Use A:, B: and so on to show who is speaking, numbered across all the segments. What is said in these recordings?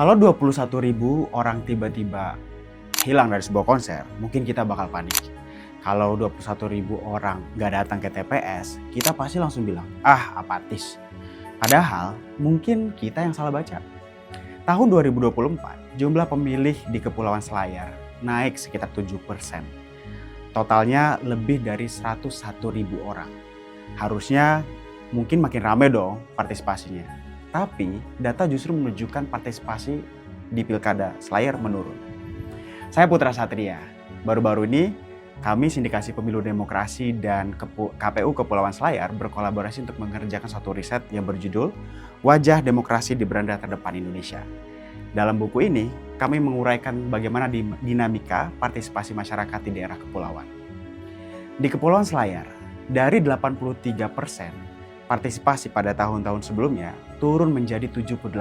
A: Kalau 21.000 orang tiba-tiba hilang dari sebuah konser, mungkin kita bakal panik. Kalau 21.000 orang nggak datang ke TPS, kita pasti langsung bilang, ah apatis. Padahal mungkin kita yang salah baca. Tahun 2024, jumlah pemilih di Kepulauan Selayar naik sekitar 7%. Totalnya lebih dari 101.000 orang. Harusnya mungkin makin ramai dong partisipasinya. Tapi data justru menunjukkan partisipasi di Pilkada Selayar menurun. Saya Putra Satria. Baru-baru ini kami Sindikasi Pemilu Demokrasi dan KPU Kepulauan Selayar berkolaborasi untuk mengerjakan satu riset yang berjudul Wajah Demokrasi di Beranda Terdepan Indonesia. Dalam buku ini, kami menguraikan bagaimana dinamika partisipasi masyarakat di daerah kepulauan. Di Kepulauan Selayar, dari 83% partisipasi pada tahun-tahun sebelumnya turun menjadi 78%.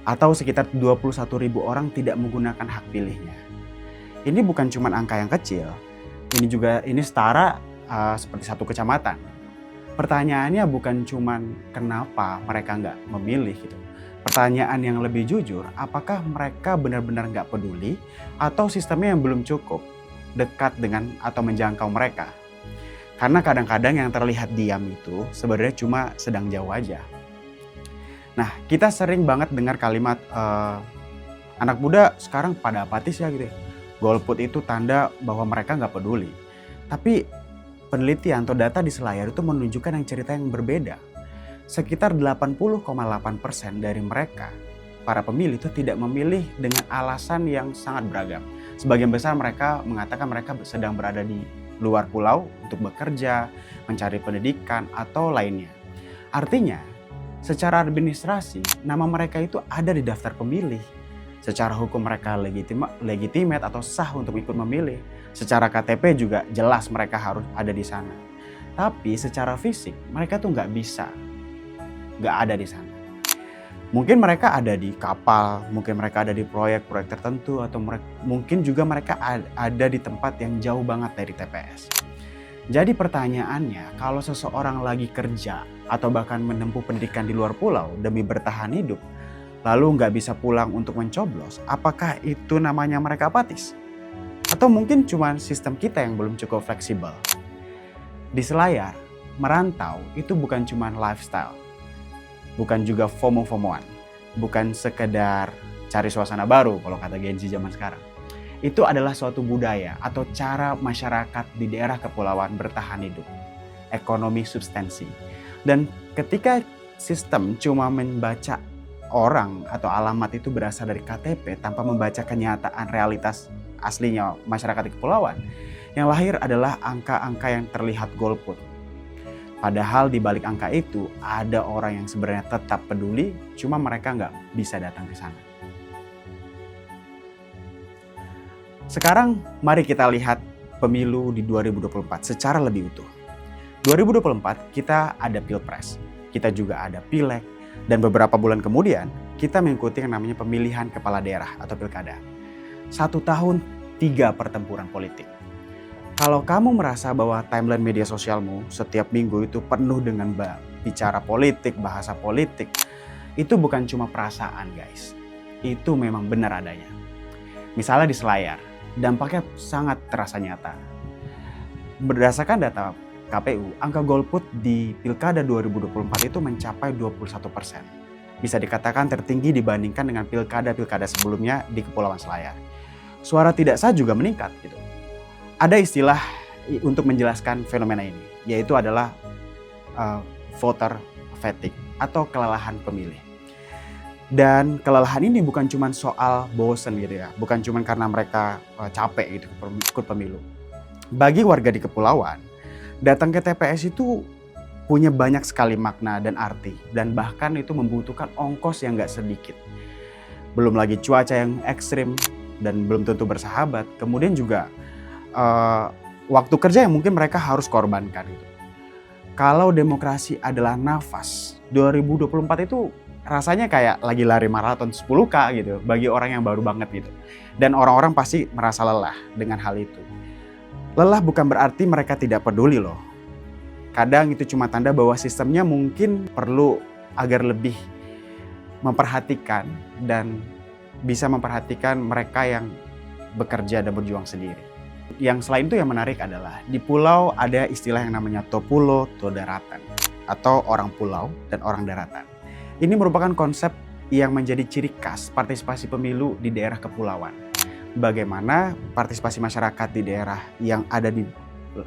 A: Atau sekitar 21.000 orang tidak menggunakan hak pilihnya. Ini bukan cuma angka yang kecil, ini setara seperti satu kecamatan. Pertanyaannya bukan cuma kenapa mereka nggak memilih gitu. Pertanyaan yang lebih jujur, apakah mereka benar-benar nggak peduli atau sistemnya yang belum cukup dekat dengan atau menjangkau mereka? Karena kadang-kadang yang terlihat diam itu sebenarnya cuma sedang jauh aja. Nah, kita sering banget dengar kalimat anak muda sekarang pada apatis ya gitu. Golput itu tanda bahwa mereka nggak peduli. Tapi penelitian atau data di Selayar itu menunjukkan cerita yang berbeda. Sekitar 80,8% dari mereka, para pemilih itu tidak memilih dengan alasan yang sangat beragam. Sebagian besar mereka mengatakan mereka sedang berada di luar pulau untuk bekerja, mencari pendidikan, atau lainnya. Artinya, secara administrasi, nama mereka itu ada di daftar pemilih. Secara hukum mereka legitimate atau sah untuk ikut memilih. Secara KTP juga jelas mereka harus ada di sana. Tapi secara fisik, mereka tuh nggak ada di sana. Mungkin mereka ada di kapal, mungkin mereka ada di proyek-proyek tertentu, atau mungkin juga mereka ada di tempat yang jauh banget dari TPS. Jadi pertanyaannya, kalau seseorang lagi kerja atau bahkan menempuh pendidikan di luar pulau demi bertahan hidup, lalu nggak bisa pulang untuk mencoblos, apakah itu namanya mereka apatis? Atau mungkin cuma sistem kita yang belum cukup fleksibel? Di Selayar, merantau itu bukan cuma lifestyle. Bukan juga FOMO-FOMOan, bukan sekedar cari suasana baru kalau kata Gen Z zaman sekarang. Itu adalah suatu budaya atau cara masyarakat di daerah kepulauan bertahan hidup, ekonomi substansi. Dan ketika sistem cuma membaca orang atau alamat itu berasal dari KTP tanpa membaca kenyataan realitas aslinya masyarakat di kepulauan, yang lahir adalah angka-angka yang terlihat golput. Padahal di balik angka itu ada orang yang sebenarnya tetap peduli, cuma mereka nggak bisa datang ke sana. Sekarang mari kita lihat pemilu di 2024 secara lebih utuh. 2024 kita ada Pilpres, kita juga ada Pileg, dan beberapa bulan kemudian kita mengikuti yang namanya pemilihan kepala daerah atau pilkada. 1 tahun 3 pertempuran politik. Kalau kamu merasa bahwa timeline media sosialmu setiap minggu itu penuh dengan bicara politik, bahasa politik, itu bukan cuma perasaan guys. Itu memang benar adanya. Misalnya di Selayar, dampaknya sangat terasa nyata. Berdasarkan data KPU, angka golput di Pilkada 2024 itu mencapai 21%. Bisa dikatakan tertinggi dibandingkan dengan pilkada-pilkada sebelumnya di Kepulauan Selayar. Suara tidak sah juga meningkat gitu. Ada istilah untuk menjelaskan fenomena ini, yaitu adalah voter fatigue atau kelelahan pemilih. Dan kelelahan ini bukan cuma soal bosen gitu ya, bukan cuma karena mereka capek gitu ikut pemilu. Bagi warga di kepulauan, datang ke TPS itu punya banyak sekali makna dan arti, dan bahkan itu membutuhkan ongkos yang gak sedikit. Belum lagi cuaca yang ekstrim dan belum tentu bersahabat, kemudian juga waktu kerja yang mungkin mereka harus korbankan gitu. Kalau demokrasi adalah nafas, 2024 itu rasanya kayak lagi lari maraton 10K gitu bagi orang yang baru banget gitu. Dan orang-orang pasti merasa lelah dengan hal itu. Lelah bukan berarti mereka tidak peduli loh. Kadang itu cuma tanda bahwa sistemnya mungkin perlu agar lebih memperhatikan dan bisa memperhatikan mereka yang bekerja dan berjuang sendiri. Yang selain itu yang menarik adalah di pulau ada istilah yang namanya topulo todaratan atau orang pulau dan orang daratan. Ini merupakan konsep yang menjadi ciri khas partisipasi pemilu di daerah kepulauan. Bagaimana partisipasi masyarakat di daerah yang ada di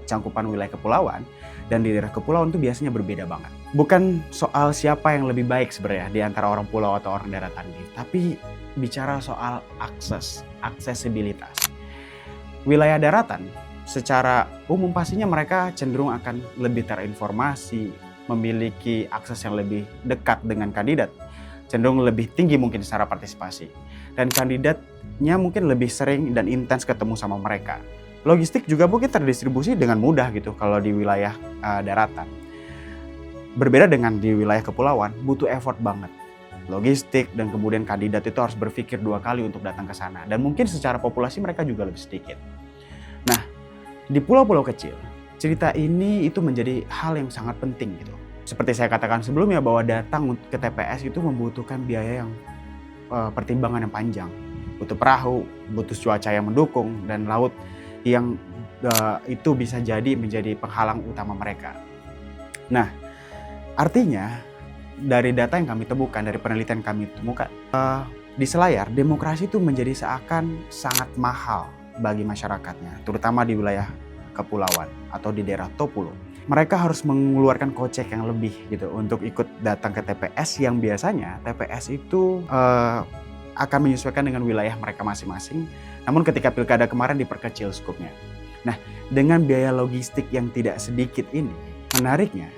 A: cangkupan wilayah kepulauan dan di daerah kepulauan itu biasanya berbeda banget. Bukan soal siapa yang lebih baik sebenarnya di antara orang pulau atau orang daratan ini, tapi bicara soal aksesibilitas. Wilayah daratan secara umum pastinya mereka cenderung akan lebih terinformasi, memiliki akses yang lebih dekat dengan kandidat, cenderung lebih tinggi mungkin secara partisipasi. Dan kandidatnya mungkin lebih sering dan intens ketemu sama mereka. Logistik juga mungkin terdistribusi dengan mudah gitu kalau di wilayah daratan. Berbeda dengan di wilayah kepulauan, butuh effort banget. Logistik dan kemudian kandidat itu harus berpikir 2 kali untuk datang ke sana. Dan mungkin secara populasi mereka juga lebih sedikit. Nah, di pulau-pulau kecil, cerita ini itu menjadi hal yang sangat penting gitu. Seperti saya katakan sebelumnya bahwa datang ke TPS itu membutuhkan biaya yang pertimbangan yang panjang. Butuh perahu, butuh cuaca yang mendukung, dan laut yang itu bisa menjadi penghalang utama mereka. Nah, artinya dari data yang kami temukan, dari penelitian kami temukan, di Selayar demokrasi itu menjadi seakan sangat mahal bagi masyarakatnya, terutama di wilayah kepulauan atau di daerah Topulo. Mereka harus mengeluarkan kocek yang lebih gitu untuk ikut datang ke TPS yang biasanya TPS itu akan menyesuaikan dengan wilayah mereka masing-masing. Namun ketika pilkada kemarin diperkecil skupnya. Nah, dengan biaya logistik yang tidak sedikit ini, menariknya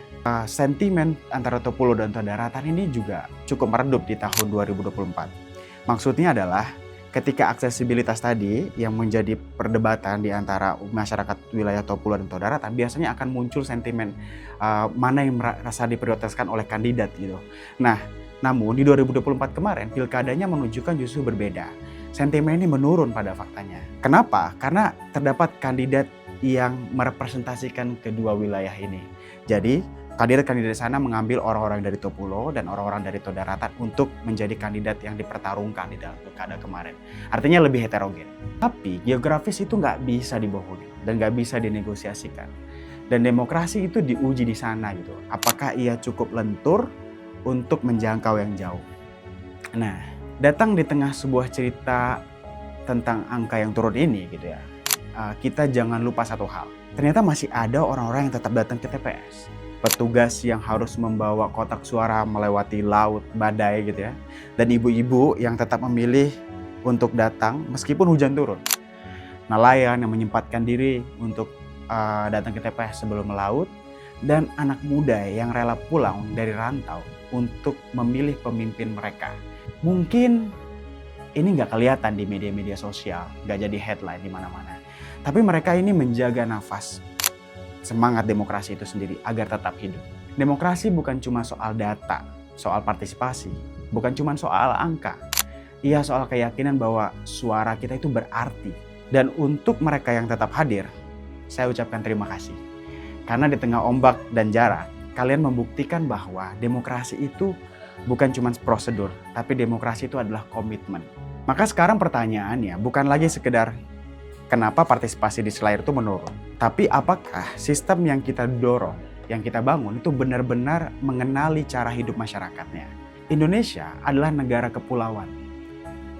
A: sentimen antara Topulo dan Todaratan ini juga cukup meredup di tahun 2024. Maksudnya adalah ketika aksesibilitas tadi yang menjadi perdebatan di antara masyarakat wilayah Topulo dan Todaratan, biasanya akan muncul sentimen mana yang merasa diprioritaskan oleh kandidat gitu. Nah, namun di 2024 kemarin pilkadanya menunjukkan justru berbeda. Sentimen ini menurun pada faktanya. Kenapa? Karena terdapat kandidat yang merepresentasikan kedua wilayah ini. Jadi kandidat-kandidat di sana mengambil orang-orang dari Topulo dan orang-orang dari Todaratan untuk menjadi kandidat yang dipertarungkan di dalam pilkada kemarin. Artinya lebih heterogen. Tapi geografis itu nggak bisa dibohongi dan nggak bisa dinegosiasikan. Dan demokrasi itu diuji di sana gitu. Apakah ia cukup lentur untuk menjangkau yang jauh? Nah, datang di tengah sebuah cerita tentang angka yang turun ini gitu ya. Kita jangan lupa satu hal. Ternyata masih ada orang-orang yang tetap datang ke TPS. Petugas yang harus membawa kotak suara melewati laut, badai gitu ya. Dan ibu-ibu yang tetap memilih untuk datang meskipun hujan turun. Nelayan yang menyempatkan diri untuk datang ke TPS sebelum melaut. Dan anak muda yang rela pulang dari rantau untuk memilih pemimpin mereka. Mungkin ini nggak kelihatan di media-media sosial, nggak jadi headline di mana-mana. Tapi mereka ini menjaga nafas semangat demokrasi itu sendiri agar tetap hidup. Demokrasi bukan cuma soal data, soal partisipasi, bukan cuma soal angka. Ia soal keyakinan bahwa suara kita itu berarti. Dan untuk mereka yang tetap hadir, saya ucapkan terima kasih. Karena di tengah ombak dan jarak, kalian membuktikan bahwa demokrasi itu bukan cuma prosedur, tapi demokrasi itu adalah komitmen. Maka sekarang pertanyaannya bukan lagi sekedar kenapa partisipasi di Selayar itu menurun. Tapi apakah sistem yang kita dorong, yang kita bangun itu benar-benar mengenali cara hidup masyarakatnya. Indonesia adalah negara kepulauan.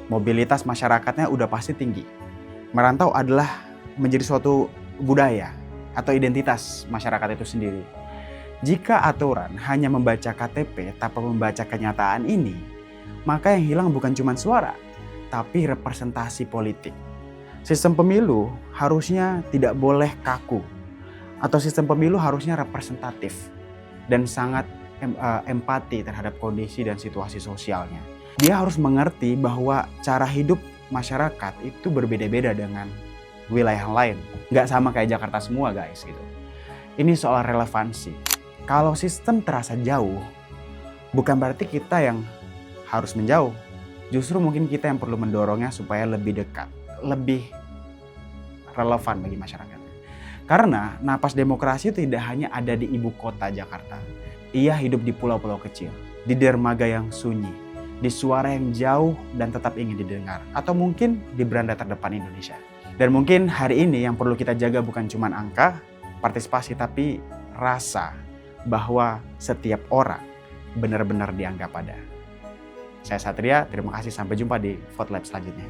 A: Mobilitas masyarakatnya udah pasti tinggi. Merantau adalah menjadi suatu budaya atau identitas masyarakat itu sendiri. Jika aturan hanya membaca KTP tanpa membaca kenyataan ini, maka yang hilang bukan cuma suara, tapi representasi politik. Sistem pemilu harusnya tidak boleh kaku, atau sistem pemilu harusnya representatif dan sangat empati terhadap kondisi dan situasi sosialnya. Dia harus mengerti bahwa cara hidup masyarakat itu berbeda-beda dengan wilayah lain. Nggak sama kayak Jakarta semua guys gitu. Ini soal relevansi. Kalau sistem terasa jauh, bukan berarti kita yang harus menjauh. Justru mungkin kita yang perlu mendorongnya supaya lebih dekat, lebih relevan bagi masyarakat. Karena napas demokrasi tidak hanya ada di ibu kota Jakarta. Ia hidup di pulau-pulau kecil, di dermaga yang sunyi, di suara yang jauh dan tetap ingin didengar, atau mungkin di beranda terdepan Indonesia. Dan mungkin hari ini yang perlu kita jaga bukan cuma angka, partisipasi, tapi rasa bahwa setiap orang benar-benar dianggap ada. Saya Satria, terima kasih, sampai jumpa di Vote Lab selanjutnya.